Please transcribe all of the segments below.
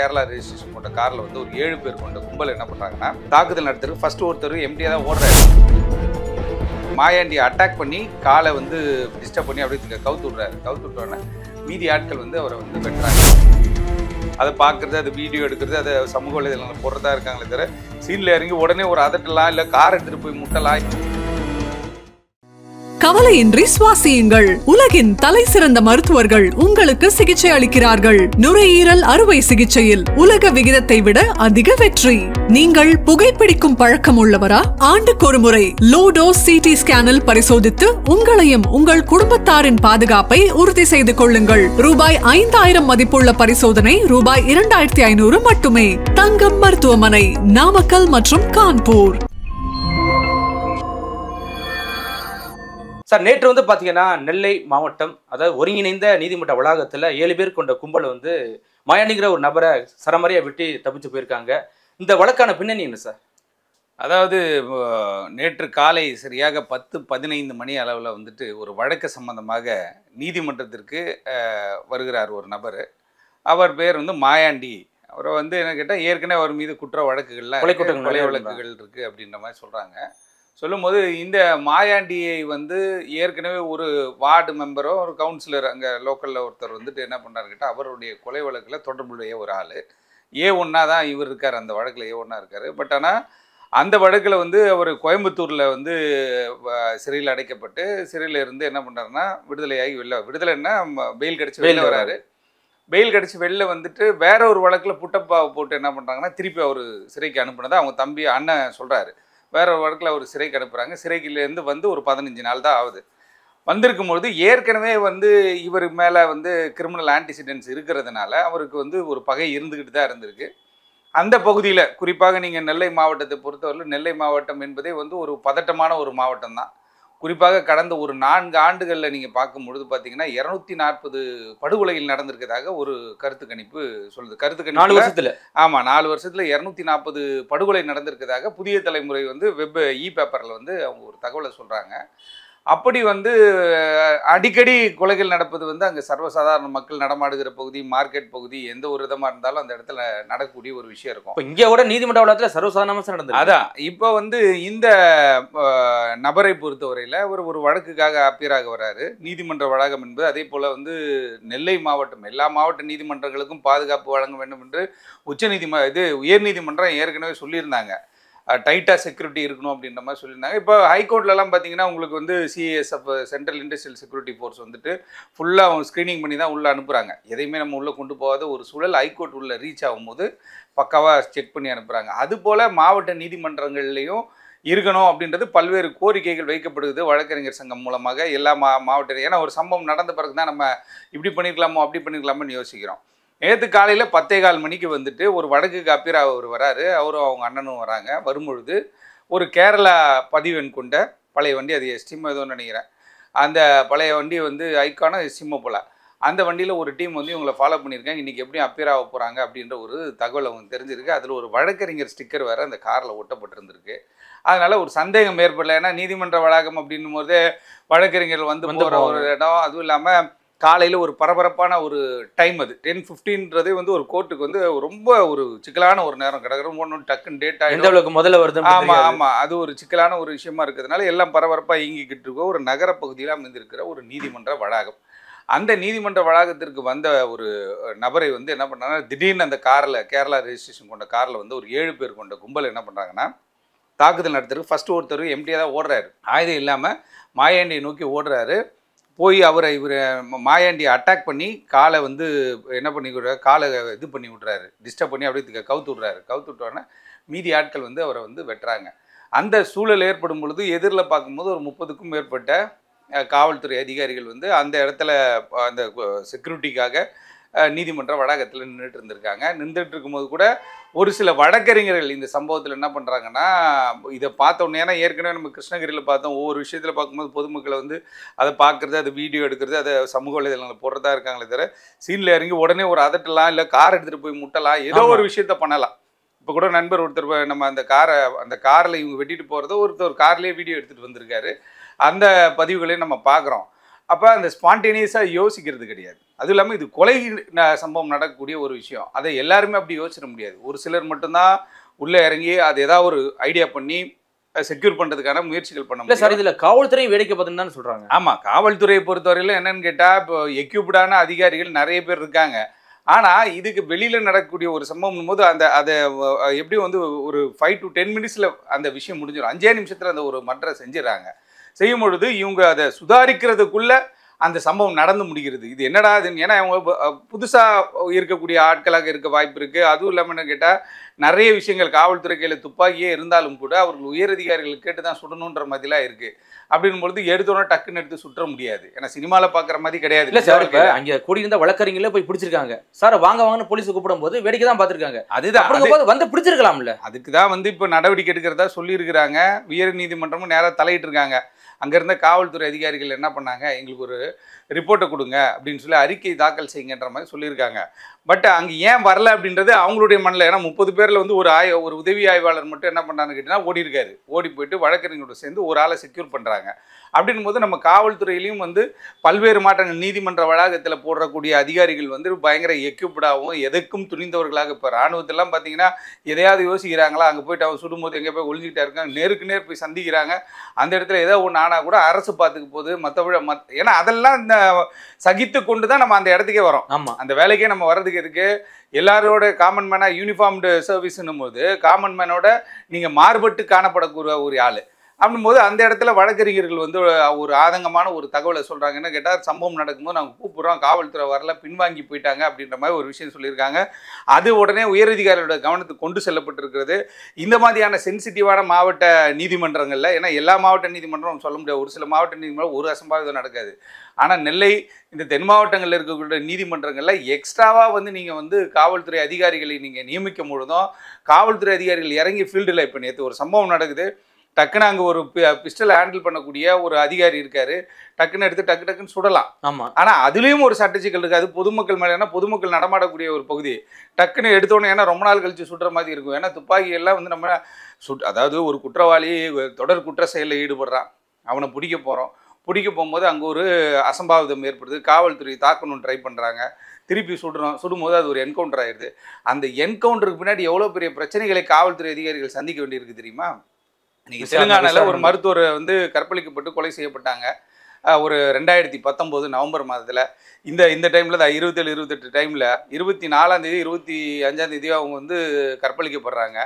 Kerala registration கொண்ட காரில் வந்து ஒரு 7 பேர் கொண்ட கும்பல் என்ன பண்ணுறாங்கன்னா தாக்குதல் நடத்துறது. ஃபர்ஸ்ட் ஒருத்தர் எம்டியாக தான் ஓடுறாரு. மாயாண்டியை அட்டாக் பண்ணி காலை வந்து டிஸ்டர்ப் பண்ணி அப்படியே கவுத்து விட்றாரு. கவுத்து விட்டோன்னே மீதி ஆட்கள் வந்து அவரை வந்து வெட்டுறாங்க. அதை பார்க்குறது, அது வீடியோ எடுக்கிறது, அதை சமூக வலைதளங்களில் போடுறதா இருக்காங்களே தவிர சீனில் இறங்கி உடனே ஒரு அதட்டலாம், இல்லை கார் எடுத்துகிட்டு போய் முட்டலாம். கவலையின்றி சுவாசியுங்கள். உலகின் தலை சிறந்த மருத்துவர்கள் உங்களுக்கு சிகிச்சை அளிக்கிறார்கள். நுரையீரல் அறுவை சிகிச்சையில் உலக விகிதத்தை விட அதிக வெற்றி. நீங்கள் புகைப்பிடிக்கும் பழக்கம் உள்ளவரா? ஆண்டுக்கு ஒரு முறை லோ டோஸ் சிடி ஸ்கேனில் பரிசோதித்து உங்களையும் உங்கள் குடும்பத்தாரின் பாதுகாப்பை உறுதி செய்து கொள்ளுங்கள். ரூபாய் 5000 மதிப்புள்ள பரிசோதனை ரூபாய் 2500 மட்டுமே. தங்கம் மருத்துவமனை, நாமக்கல் மற்றும் கான்பூர். சார், நேற்று வந்து பார்த்தீங்கன்னா நெல்லை மாவட்டம், அதாவது ஒருங்கிணைந்த நீதிமன்ற வளாகத்தில் 7 பேர் கொண்ட கும்பல் வந்து மாயாண்டிங்கிற ஒரு நபரை சரமாரியாக வெட்டி தப்பிச்சு போயிருக்காங்க. இந்த வழக்கான பின்னணி என்ன சார்? அதாவது நேற்று காலை சரியாக 10-15 மணி அளவில் வந்துட்டு ஒரு வழக்கு சம்பந்தமாக நீதிமன்றத்திற்கு வருகிறார் ஒரு நபர். அவர் பேர் வந்து மாயாண்டி. அவரை வந்து என்ன கேட்டால் ஏற்கனவே அவர் மீது குற்ற வழக்குகள்லாம் கொலை வழக்குகள் இருக்குது அப்படின்ற மாதிரி சொல்கிறாங்க. சொல்லும்போது இந்த மாயாண்டியை வந்து ஏற்கனவே ஒரு வார்டு மெம்பரோ ஒரு கவுன்சிலர் அங்கே லோக்கலில் ஒருத்தர் வந்துட்டு என்ன பண்ணுறாரு கேட்டால் அவருடைய கொலை வழக்கில் தொடர்புடைய ஒரு ஆள். A1 தான் இவர் இருக்கார், அந்த வழக்கில் A1 இருக்கார். பட் ஆனால் அந்த வழக்கில் வந்து அவர் கோயம்புத்தூரில் வந்து சிறையில் அடைக்கப்பட்டு சிறையில் இருந்து என்ன பண்ணுறாருன்னா விடுதலையாகி விடுதலைன்னா பெயில் கிடச்சி வெளில வராரு. பெயில் கிடச்சி வெளில வந்துட்டு வேற ஒரு வழக்கில் புட்டப்பா போட்டு என்ன பண்ணுறாங்கன்னா திருப்பி அவர் சிறைக்கு அனுப்புனதை அவங்க தம்பி அண்ணன் சொல்கிறாரு. வேற ஒரு வழக்கில் அவர் சிறைக்கு அனுப்புகிறாங்க. சிறைக்குலேருந்து வந்து ஒரு 15 நாள் தான் ஆகுது. வந்திருக்கும்பொழுது ஏற்கனவே வந்து இவர் மேலே வந்து கிரிமினல் ஆன்டிசிடென்ட்ஸ் இருக்கிறதுனால அவருக்கு வந்து ஒரு பகை இருந்துக்கிட்டு தான் இருந்திருக்கு. அந்த பகுதியில் குறிப்பாக நீங்கள் நெல்லை மாவட்டத்தை பொறுத்தவரையில் நெல்லை மாவட்டம் என்பதே வந்து ஒரு பதட்டமான ஒரு மாவட்டம் தான். குறிப்பாக கடந்த ஒரு 4 ஆண்டுகளில் நீங்கள் பார்க்கும்பொழுது பார்த்தீங்கன்னா 240 படுகொலைகள் நடந்திருக்கிறதாக ஒரு கருத்து கணிப்பு சொல்லுது. கருத்து கணிப்பு 4 வருஷத்தில், ஆமாம் 4 வருஷத்தில் 240 படுகொலை நடந்திருக்கிறதாக புதிய தலைமுறை வந்து வெப் பேப்பரில் வந்து அவங்க ஒரு தகவலை சொல்கிறாங்க. அப்படி வந்து அடிக்கடி கொலைகள் நடப்பது வந்து அங்கே சர்வசாதாரண மக்கள் நடமாடுகிற பகுதி, மார்க்கெட் பகுதி, எந்த ஒரு விதமாக இருந்தாலும் அந்த இடத்துல நடக்கக்கூடிய ஒரு விஷயம் இருக்கும். இப்போ இங்கே கூட நீதிமன்ற வளாகத்தில் சர்வசாதாரணமாக நடந்தது. அதான் இப்போ வந்து இந்த நபரை பொறுத்தவரையில் ஒரு வழக்குக்காக அப்பீராக வராரு. நீதிமன்ற வளாகம் என்பது அதே போல் வந்து நெல்லை மாவட்டம் எல்லா மாவட்ட நீதிமன்றங்களுக்கும் பாதுகாப்பு வழங்க வேண்டும் என்று உயர்நீதிமன்றம் ஏற்கனவே சொல்லியிருந்தாங்க. டைட்டாக செக்யூரிட்டி இருக்கணும் அப்படின்ற மாதிரி சொல்லியிருந்தாங்க. இப்போ ஹைகோர்ட்லலாம் பார்த்தீங்கன்னா உங்களுக்கு வந்து CISF central industrial security force வந்துட்டு ஃபுல்லாக அவங்க ஸ்க்ரீனிங் பண்ணி தான் உள்ளே அனுப்புகிறாங்க. எதையுமே நம்ம உள்ளே கொண்டு போகாத ஒரு சூழல் ஹைகோர்ட் உள்ளே ரீச் ஆகும்போது பக்காவாக செக் பண்ணி அனுப்புகிறாங்க. அதுபோல் மாவட்ட நீதிமன்றங்கள்லேயும் இருக்கணும் அப்படின்றது பல்வேறு கோரிக்கைகள் வைக்கப்படுது வழக்கறிஞர் சங்கம் மூலமாக எல்லா மாவட்ட. ஏன்னா ஒரு சம்பவம் நடந்த பிறகு தான் நம்ம இப்படி பண்ணியிருக்கலாமோ அப்படி பண்ணியிருக்கலாமோன்னு யோசிக்கிறோம். நேற்று காலையில் 10:15 மணிக்கு வந்துட்டு ஒரு வடக்குக்கு அப்பீராக அவர் வராரு. அவரும் அவங்க அண்ணனும் வராங்க. வரும்பொழுது ஒரு கேரளா பதிவெண் கொண்ட பழைய வண்டி, அது எஸ்டிமோ ஏதோன்னு நினைக்கிறேன், அந்த பழைய வண்டி வந்து ஐக்கானோ எஸ்டிமோ போல் அந்த வண்டியில் ஒரு டீம் வந்து இவங்களை ஃபாலோ பண்ணியிருக்காங்க. இன்றைக்கி எப்படி அப்பீராக போகிறாங்க அப்படின்ற ஒரு தகவல் அவங்க தெரிஞ்சிருக்கு. அதில் ஒரு வழக்கறிஞர் ஸ்டிக்கர் வேறு அந்த காரில் ஒட்டப்பட்டிருந்திருக்கு. அதனால் ஒரு சந்தேகம் ஏற்படல. ஏன்னா நீதிமன்ற வளாகம் அப்படின்னும் போது வழக்கறிஞர்கள் வந்து போகிற ஒரு இடம், அதுவும் இல்லாமல் காலையில் ஒரு பரபரப்பான ஒரு டைம். அது 10:15 வந்து ஒரு கோர்ட்டுக்கு வந்து ரொம்ப ஒரு சிக்கலான ஒரு நேரம் கிடக்கிற ஒன்று டக்குன்னு டேட் ஆகிடும். முதல்ல வருது. ஆமாம், அது ஒரு சிக்கலான ஒரு விஷயமா இருக்கிறதுனால எல்லாம் பரபரப்பாக இயங்கிக்கிட்டு இருக்கோம். ஒரு நகர பகுதியில் அமைந்திருக்கிற ஒரு நீதிமன்ற வளாகம். அந்த நீதிமன்ற வளாகத்திற்கு வந்த ஒரு நபரை வந்து என்ன பண்ணுறாங்கன்னா திடீர்னு அந்த காரில் கேரளா ரெஜிஸ்ட்ரேஷன் கொண்ட காரில் வந்து ஒரு 7 பேர் கொண்ட கும்பல் என்ன பண்ணுறாங்கன்னா தாக்குதல் நடத்துறதுக்கு. ஃபர்ஸ்ட் ஒருத்தர் எம்டியாக தான் ஓடுறாரு. ஆயுதம் இல்லாமல் மாயாண்டியை நோக்கி ஓடுறாரு. போய் இவர் மாயாண்டியை அட்டாக் பண்ணி காலை வந்து என்ன பண்ணி காலை இது பண்ணி விட்றாரு, டிஸ்டர்ப் பண்ணி அப்படியே கவுத்து விட்றாரு. கவுத்து விட்டோன்னே மீதி ஆட்கள் வந்து அவரை வந்து வெட்டுறாங்க. அந்த சூழல் ஏற்படும் பொழுது எதிரில் பார்க்கும்போது ஒரு 30க்கும் மேற்பட்ட காவல்துறை அதிகாரிகள் வந்து அந்த இடத்துல அந்த செக்யூரிட்டிக்காக நீதிமன்ற வளாகத்தில் நின்றுட்டு இருந்திருக்காங்க. நின்றுட்டு இருக்கும்போது கூட ஒரு சில வழக்கறிஞர்கள் இந்த சம்பவத்தில் என்ன பண்ணுறாங்கன்னா இதை பார்த்தோன்னே, ஏன்னா ஏற்கனவே நம்ம கிருஷ்ணகிரியில் பார்த்தோம், ஒவ்வொரு விஷயத்தில் பார்க்கும்போது பொதுமக்களை வந்து அதை பார்க்குறது, அதை வீடியோ எடுக்கிறது, அதை சமூக வலைதளங்களில் போடுறதா இருக்காங்களே தவிர சீனில் இறங்கி உடனே ஒரு அதட்டலாம், இல்லை கார் எடுத்துகிட்டு போய் முட்டலாம், ஏதோ ஒரு விஷயத்த பண்ணலாம். இப்போ கூட நண்பர் ஒருத்தர் நம்ம அந்த காரில் இவங்க வெட்டிட்டு போகிறத ஒருத்தர் கார்லேயே வீடியோ எடுத்துகிட்டு வந்திருக்காரு. அந்த பதிவுகளையும் நம்ம பார்க்குறோம். அப்போ அந்த ஸ்பான்டேனியஸாக யோசிக்கிறது கிடையாது. அதுவும் இல்லாமல் இது கொலை சம்பவம் நடக்கக்கூடிய ஒரு விஷயம். அதை எல்லாருமே அப்படி யோசிச்சிட முடியாது. ஒரு சிலர் மட்டும்தான் உள்ளே இறங்கி அது ஏதாவது ஒரு ஐடியா பண்ணி செக்யூர் பண்ணுறதுக்கான முயற்சிகள் பண்ண முடியும். சார் இதில் காவல்துறையும் வேடிக்கை பார்த்துன்னு சொல்கிறாங்க. ஆமாம், காவல்துறையை பொறுத்தவரையில் என்னன்னு கேட்டால் இப்போ எக்யூப்டான அதிகாரிகள் நிறைய பேர் இருக்காங்க. ஆனால் இதுக்கு வெளியில் நடக்கக்கூடிய ஒரு சம்பவம் போது அதை எப்படி வந்து ஒரு 5 to 10 மினிட்ஸில் அந்த விஷயம் முடிஞ்சிடும். 5 நிமிஷத்தில் அந்த ஒரு மர்டரை செஞ்சிடறாங்க. செய்யும் பொழுது இவங்க அதை சுதாரிக்கிறதுக்குள்ள அந்த சம்பவம் நடந்து முடிகிறது. இது என்னடா இதுன்னு, ஏன்னா அவங்க புதுசாக இருக்கக்கூடிய ஆட்களாக இருக்க வாய்ப்பு இருக்குது. அதுவும் இல்லாமல் என்ன கேட்டால் நிறைய விஷயங்கள் காவல்துறை கையில் துப்பாக்கியே இருந்தாலும் கூட அவர்கள் உயர் அதிகாரிகள் கேட்டு தான் சுடணுன்ற மாதிரிலாம் இருக்குது. அப்படின் பொழுது எடுத்தோன்னா டக்குன்னு எடுத்து சுற்ற முடியாது. ஏன்னா சினிமாவில் பார்க்குற மாதிரி கிடையாது. இல்லை சார், இப்போ அங்கே கூடியிருந்த வழக்கறிஞர்களே போய் பிடிச்சிருக்காங்க சார். வாங்கன்னு போலீஸ் கூப்பிடும் போது வேடிக்கை தான் பார்த்துருக்காங்க. அதுதான் வந்து பிடிச்சிருக்கலாம்ல. அதுக்கு தான் வந்து இப்போ நடவடிக்கை எடுக்கிறதா சொல்லியிருக்கிறாங்க. உயர் நீதிமன்றமும் நேராக தலையிட்டு இருக்காங்க. அங்கே இருந்த காவல்துறை அதிகாரிகள் என்ன பண்ணாங்க, எங்களுக்கு ஒரு ரிப்போர்ட்டை கொடுங்க அப்படின்னு சொல்லி அறிக்கை தாக்கல் செய்யுங்கன்ற மாதிரி சொல்லியிருக்காங்க. பட் அங்கே ஏன் வரல அப்படின்றது அவங்களுடைய மனநிலை. ஏன்னா 30 பேரில் வந்து ஒரு உதவி ஆய்வாளர் மட்டும் என்ன பண்ணான்னு கேட்டிங்கன்னா ஓடி இருக்காரு. ஓடி போயிட்டு வழக்கறிஞரோட சேர்ந்து ஒரு ஆளை செக்யூர் பண்ணுறாங்க. அப்படின் போது நம்ம காவல்துறையிலையும் வந்து பல்வேறு மாற்றங்கள், நீதிமன்ற வளாகத்தில் போடக்கூடிய அதிகாரிகள் வந்து பயங்கர எக்யூப்டாகவும் எதுக்கும் துணிந்தவர்களாக, இப்போ இராணுவத்திலாம் பார்த்தீங்கன்னா எதையாவது யோசிக்கிறாங்களா, அங்கே போயிட்டு அவன் சுடும்போது எங்கே போய் ஒழிஞ்சிக்கிட்டே இருக்காங்க, நேருக்கு நேர் போய் சந்திக்கிறாங்க. அந்த இடத்துல ஏதோ ஒன்று ஆனால் கூட அரசு பார்த்துக்கு போகுது. ஏன்னா அதெல்லாம் இந்த சகித்து கொண்டு தான் நம்ம அந்த இடத்துக்கே வரோம். ஆமாம், அந்த வேலைக்கே நம்ம வர்றதுக்கு எதுக்கு, எல்லாரோட காமன் மேனாக யூனிஃபார்ம்டு சர்வீஸ்ன்னும் போது காமன் மேனோட நீங்கள் மாறுபட்டு காணப்படக்கூடிய ஒரு ஆள். அப்படின்போது அந்த இடத்துல வழக்கறிஞர்கள் வந்து ஒரு ஆதங்கமான ஒரு தகவலை சொல்கிறாங்க. என்ன கேட்டால், சம்பவம் நடக்கும்போது நாங்கள் கூப்பிட்றோம், காவல்துறை வரல, பின்வாங்கி போயிட்டாங்க அப்படின்ற மாதிரி ஒரு விஷயம் சொல்லியிருக்காங்க. அது உடனே உயரதிகாரிகளோட கவனத்துக்கு கொண்டு செல்லப்பட்டிருக்கிறது. இந்த மாதிரியான சென்சிட்டிவான மாவட்ட நீதிமன்றங்களில், ஏன்னா எல்லா மாவட்ட நீதிமன்றம் சொல்ல முடியாது, ஒரு சில மாவட்ட நீதிமன்றம் ஒரு அசம்பாவிதம் நடக்காது. ஆனால் நெல்லை, இந்த தென் மாவட்டங்களில் இருக்கக்கூடிய நீதிமன்றங்களில் எக்ஸ்ட்ராவாக வந்து நீங்கள் வந்து காவல்துறை அதிகாரிகளை நீங்கள் நியமிக்கும் பொழுதும் காவல்துறை அதிகாரிகள் இறங்கி ஃபீல்டில், இப்போ நேற்று ஒரு சம்பவம் நடக்குது, டக்குன்னு அங்கே ஒரு பிஸ்டலை ஹேண்டில் பண்ணக்கூடிய ஒரு அதிகாரி இருக்காரு, டக்குன்னு எடுத்து டக்குன்னு சுடலாம். ஆமாம், ஆனால் அதுலேயும் ஒரு சட்டச்சிக்கல் இருக்குது. அது பொதுமக்கள் மேலே, ஏன்னா பொதுமக்கள் நடமாடக்கூடிய ஒரு பகுதி, டக்குன்னு எடுத்தோன்னே ஏன்னா ரொம்ப நாள் கழித்து சுடுற மாதிரி இருக்கும். ஏன்னா துப்பாக்கி எல்லாம் வந்து நம்ம அதாவது ஒரு குற்றவாளி தொடர் குற்ற செயலில் ஈடுபடுறான், அவனை பிடிக்க போகும்போது அங்கே ஒரு அசம்பாவிதம் ஏற்படுது, காவல்துறை தாக்கணும்னு ட்ரை பண்ணுறாங்க, திருப்பி சுடும்போது அது ஒரு என்கவுண்டர் ஆயிடுது. அந்த என்கவுண்டருக்கு பின்னாடி எவ்வளோ பெரிய பிரச்சனைகளை காவல்துறை அதிகாரிகள் சந்திக்க வேண்டியிருக்கு தெரியுமா? இன்னைக்கு தெலுங்கானாவில் ஒரு மருத்துவர் வந்து கற்பழிக்கப்பட்டு கொலை செய்யப்பட்டாங்க. ஒரு 2019 நவம்பர் மாதத்தில். இந்த டைமில் தான் 27, 28 டைமில் 24ஆம் தேதி 25ஆம் தேதி அவங்க வந்து கற்பழிக்கப்படுறாங்க.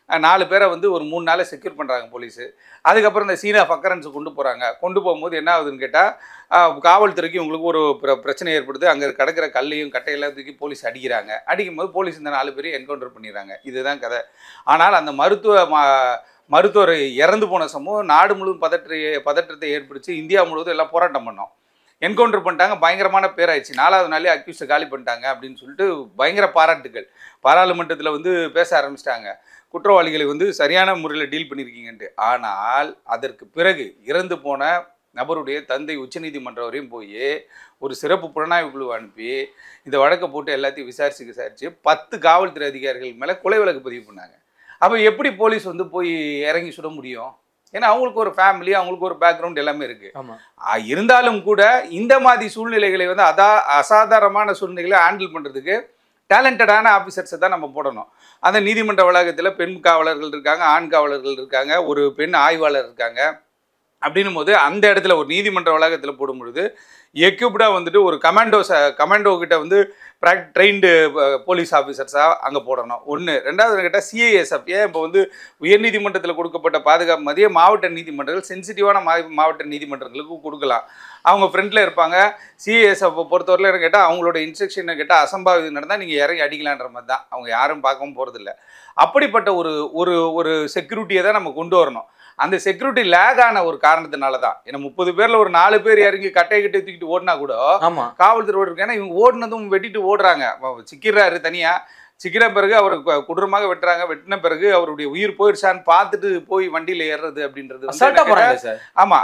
4 பேரை வந்து ஒரு 3 நாளை செக்யூர் பண்ணுறாங்க போலீஸு. அதுக்கப்புறம் இந்த சீன் ஆஃப் அக்கரன்ஸை கொண்டு போகும்போது என்ன ஆகுதுன்னு கேட்டால், காவல்துறைக்கு உங்களுக்கு ஒரு பிரச்சனை ஏற்படுது. அங்கே கிடக்கிற கல்லையும் கட்டையெல்லாம் தூக்கி போலீஸ் அடிக்கிறாங்க. அடிக்கும்போது போலீஸ் இந்த 4 பேரையும் என்கவுண்டர் பண்ணிடுறாங்க. இதுதான் கதை. ஆனால் அந்த மருத்துவர் இறந்து போன சம்பவம் நாடு முழுவதும் பதற்றத்தை ஏற்படுத்தி இந்தியா முழுவதும் எல்லாம் போராட்டம் பண்ணோம். என்கவுண்டர் பண்ணிட்டாங்க, பயங்கரமான பேராயிடுச்சு. 4வது நாளே அக்யூஸ்டை காலி பண்ணிட்டாங்க அப்படின்னு சொல்லிட்டு பயங்கர பாராட்டுகள். பாராளுமன்றத்தில் வந்து பேச ஆரம்பிச்சிட்டாங்க, குற்றவாளிகளை வந்து சரியான முறையில் டீல் பண்ணியிருக்கீங்கன்ட்டு. ஆனால் அதற்கு பிறகு இறந்து போன நபருடைய தந்தை உச்சநீதிமன்றம் வரையும் போய் ஒரு சிறப்பு புலனாய்வு குழு அனுப்பி இந்த வழக்கை போட்டு எல்லாத்தையும் விசாரித்து 10 காவல்துறை அதிகாரிகள் மேலே கொலை வழக்கு பதிவு பண்ணாங்க. அப்போ எப்படி போலீஸ் வந்து போய் இறங்கி சுட முடியும்? ஏன்னா அவங்களுக்கு ஒரு ஃபேமிலி, அவங்களுக்கு ஒரு பேக்ரவுண்ட் எல்லாமே இருக்குது. இருந்தாலும் கூட இந்த மாதிரி சூழ்நிலைகளை வந்து அசாதாரணமான சூழ்நிலைகளை ஹேண்டில் பண்ணுறதுக்கு டேலண்டடான ஆஃபீஸர்ஸை தான் நம்ம போடணும். அந்த நீதிமன்ற வளாகத்தில் பெண் காவலர்கள் இருக்காங்க, ஆண் காவலர்கள் இருக்காங்க, ஒரு பெண் ஆய்வாளர் இருக்காங்க. அப்படின்னும் போது அந்த இடத்துல ஒரு நீதிமன்ற வளாகத்தில் போடும்பொழுது எக்யூப்டாக வந்துட்டு ஒரு கமாண்டோ கிட்ட வந்து ட்ரெயின்டு போலீஸ் ஆஃபீஸர்ஸாக அங்கே போடணும். 1. 2வது கேட்டால் சிஐஎஸ்எஃப். ஏன் இப்போ வந்து உயர்நீதிமன்றத்தில் கொடுக்கப்பட்ட பாதுகாப்பு மதிய மாவட்ட நீதிமன்றங்கள் சென்சிட்டிவான மாவட்ட நீதிமன்றங்களுக்கு கொடுக்கலாம். அவங்க ஃப்ரண்ட்டில் இருப்பாங்க. சிஐஎஸ்எஃப் பொறுத்தவரையில் என்ன கேட்டால், அவங்களோட இன்ஸ்ட்ரக்ஷனை கேட்டால் அசம்பாவிதம் நடந்தால் நீங்கள் இறங்கி அடிக்கலான்ற மாதிரி தான், அவங்க யாரும் பார்க்கவும் போகிறதில்ல. அப்படிப்பட்ட ஒரு செக்யூரிட்டியை தான் நம்ம கொண்டு வரணும். அந்த செக்யூரிட்டி லேக் ஆன ஒரு காரணத்தினால தான். ஏன்னா 30 பேரில் ஒரு 4 பேர் இறங்கி கட்டையை தூக்கிட்டு ஓடினா கூட காவல்துறை ஓடிருக்கு. ஏன்னா இவங்க ஓடினதும் வெட்டிட்டு ஓடுறாங்க, சிக்கிறாரு தனியாக, சிக்கின பிறகு அவர் கொடூரமாக வெட்டுறாங்க. வெட்டின பிறகு அவருடைய உயிர் போயிடுச்சான்னு பார்த்துட்டு போய் வண்டியில் ஏறுறது அப்படின்றது ஆமா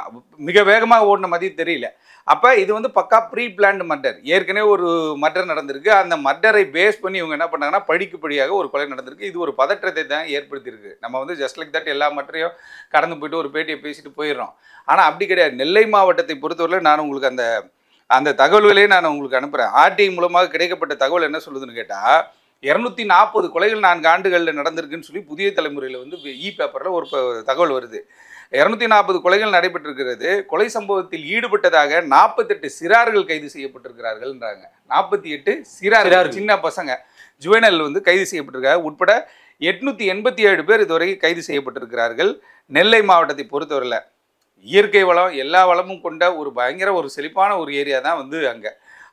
மிக வேகமாக ஓடின மாதிரி தெரியல. அப்போ இது வந்து பக்கா ப்ரீ பிளான்டு மர்டர். ஏற்கனவே ஒரு மர்டர் நடந்திருக்கு. அந்த மர்டரை பேஸ் பண்ணி இவங்க என்ன பண்ணாங்கன்னா படிக்குப்படியாக ஒரு கொலை நடந்திருக்கு. இது ஒரு பதற்றத்தை தான் ஏற்படுத்தியிருக்கு. நம்ம வந்து ஜஸ்ட் லைக் தட் எல்லா மற்றையும் கடந்து போயிட்டு ஒரு பேட்டியை பேசிட்டு போயிடுறோம். ஆனால் அப்படி கிடையாது. நெல்லை மாவட்டத்தை பொறுத்தவரையில் நான் உங்களுக்கு அந்த தகவல்களே நான் உங்களுக்கு அனுப்புகிறேன். ஆர்டிஐ மூலமாக கிடைக்கப்பட்ட தகவல் என்ன சொல்லுதுன்னு கேட்டால் 240 கொலைகள் 4 ஆண்டுகளில் நடந்திருக்குன்னு சொல்லி புதிய தலைமுறையில் வந்து பேப்பரில் ஒரு தகவல் வருது. 240 கொலைகள் நடைபெற்றிருக்கிறது. கொலை சம்பவத்தில் ஈடுபட்டதாக 48 சிறார்கள் கைது செய்யப்பட்டிருக்கிறார்கள்ன்றாங்க. 48 சிறார்கள், சின்ன பசங்க ஜுவனல் வந்து கைது செய்யப்பட்டிருக்காங்க. உட்பட 887 பேர் இதுவரை கைது செய்யப்பட்டிருக்கிறார்கள். நெல்லை மாவட்டத்தை பொறுத்தவரையில் இயற்கை வளம் எல்லா வளமும் கொண்ட ஒரு பயங்கர ஒரு செழிப்பான ஒரு ஏரியா தான் வந்து அங்கே.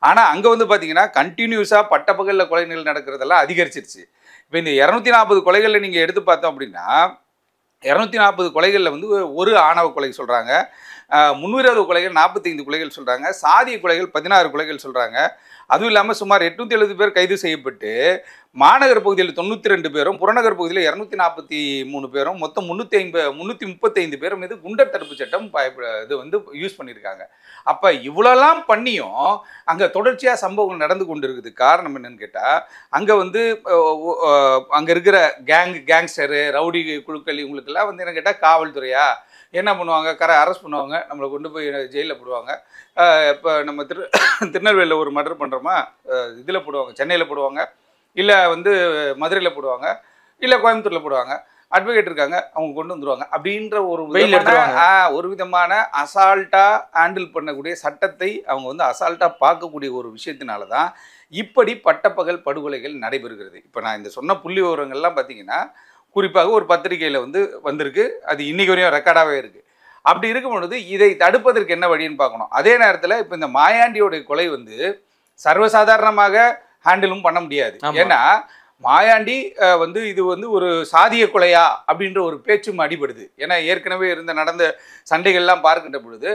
ஆனால் அங்கே வந்து பார்த்தீங்கன்னா கண்டினியூஸாக பட்டப்பகலில் கொலைகள் நடக்கிறதெல்லாம் அதிகரிச்சிருச்சு. இப்போ இந்த 240 கொலைகளில் நீங்கள் எடுத்து பார்த்தோம் அப்படின்னா 240 கொலைகளில் வந்து ஒரு ஆணவ கொலை சொல்கிறாங்க, 320 கொலைகள் 45 கொலைகள் சொல்கிறாங்க, சாதிய கொலைகள் 16 கொலைகள் சொல்கிறாங்க. அதுவும் இல்லாமல் சுமார் 870 பேர் கைது செய்யப்பட்டு மாநகர் பகுதியில் 92 பேரும் புறநகர் பகுதியில் 243 பேரும் மொத்தம் 335 பேர் மீது குண்டர் தடுப்பு சட்டம் இது வந்து யூஸ் பண்ணியிருக்காங்க. அப்போ இவ்வளோலாம் பண்ணியும் அங்கே தொடர்ச்சியாக சம்பவங்கள் நடந்து கொண்டு இருக்குது. காரணம் என்னன்னு கேட்டால் அங்கே வந்து அங்கே இருக்கிற கேங்ஸ்டரு ரவுடி குழுக்கள் இவங்களுக்கெல்லாம் வந்து என்ன கேட்டால் காவல்துறையா என்ன பண்ணுவாங்க, அரெஸ்ட் பண்ணுவாங்க, நம்மளை கொண்டு போய் ஜெயிலில் போடுவாங்க. இப்போ நம்ம திருநெல்வேலியில் ஒரு மர்டர் பண்ணுறோமா இதில் போடுவாங்க, சென்னையில் போடுவாங்க, இல்லை வந்து மதுரையில் போடுவாங்க, இல்லை கோயம்புத்தூரில் போடுவாங்க. அட்வொகேட் இருக்காங்க, அவங்க கொண்டு வந்துடுவாங்க. அப்படின்ற ஒரு விதமான அசால்ட்டாக ஹேண்டில் பண்ணக்கூடிய சட்டத்தை அவங்க வந்து அசால்ட்டாக பார்க்கக்கூடிய ஒரு விஷயத்தினால தான் இப்படி பட்டப்பகல் படுகொலைகள் நடைபெறுகிறது. இப்போ நான் இந்த சொன்ன புள்ளி விவரங்கள்லாம் பார்த்தீங்கன்னா குறிப்பாக ஒரு பத்திரிகையில் வந்து வந்திருக்கு. அது இன்னைக்கு வரையும் ரெக்கார்டாகவே இருக்குது. அப்படி இருக்கும் பொழுது இதை தடுப்பதற்கு என்ன வழின்னு பார்க்கணும். அதே நேரத்தில் இப்போ இந்த மாயாண்டியோடைய கொலை வந்து சர்வசாதாரணமாக ஹேண்டிலும் பண்ண முடியாது. ஏன்னா மாயாண்டி வந்து இது வந்து ஒரு சாதிய கொலையா அப்படின்ற ஒரு பேச்சும் அடிபடுது. ஏன்னா ஏற்கனவே நடந்த சண்டைகள்லாம் பார்க்கின்ற பொழுது